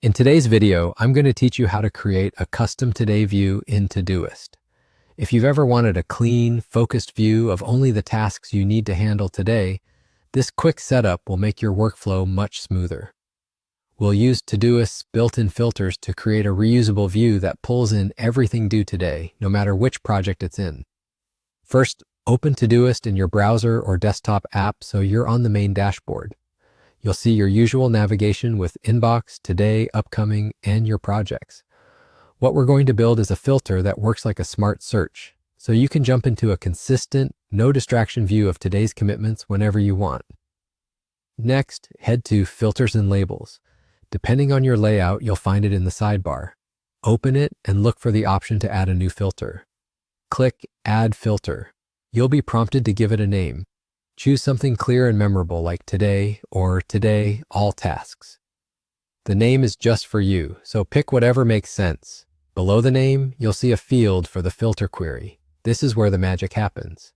In today's video, I'm going to teach you how to create a custom Today view in Todoist. If you've ever wanted a clean, focused view of only the tasks you need to handle today, this quick setup will make your workflow much smoother. We'll use Todoist's built-in filters to create a reusable view that pulls in everything due today, no matter which project it's in. First, open Todoist in your browser or desktop app so you're on the main dashboard. You'll see your usual navigation with Inbox, Today, Upcoming, and your projects. What we're going to build is a filter that works like a smart search, so you can jump into a consistent, no distraction view of today's commitments whenever you want. Next, head to Filters and Labels. Depending on your layout, you'll find it in the sidebar. Open it and look for the option to add a new filter. Click Add Filter. You'll be prompted to give it a name. Choose something clear and memorable like Today or Today, All Tasks. The name is just for you, so pick whatever makes sense. Below the name, you'll see a field for the filter query. This is where the magic happens.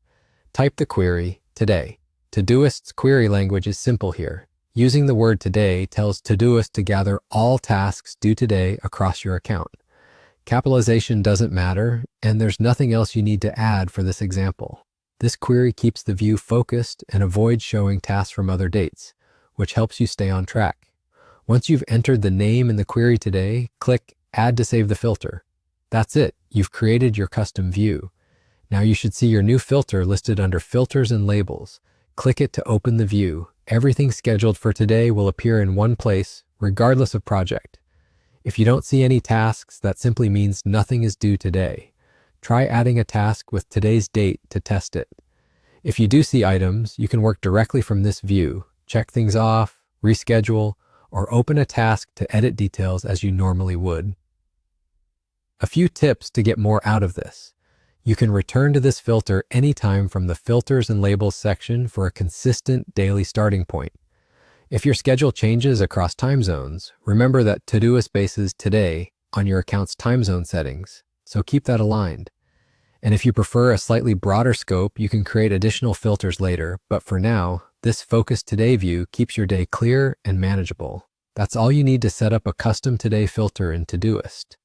Type the query, Today. Todoist's query language is simple here. Using the word Today tells Todoist to gather all tasks due today across your account. Capitalization doesn't matter, and there's nothing else you need to add for this example. This query keeps the view focused and avoids showing tasks from other dates, which helps you stay on track. Once you've entered the name in the query Today, click Add to save the filter. That's it. You've created your custom view. Now you should see your new filter listed under Filters and Labels. Click it to open the view. Everything scheduled for today will appear in one place, regardless of project. If you don't see any tasks, that simply means nothing is due today. Try adding a task with today's date to test it. If you do see items, you can work directly from this view, check things off, reschedule, or open a task to edit details as you normally would. A few tips to get more out of this. You can return to this filter anytime from the Filters and Labels section for a consistent daily starting point. If your schedule changes across time zones, remember that Todoist bases today on your account's time zone settings, so keep that aligned. And if you prefer a slightly broader scope, you can create additional filters later, but for now, this Focus Today view keeps your day clear and manageable. That's all you need to set up a custom Today filter in Todoist.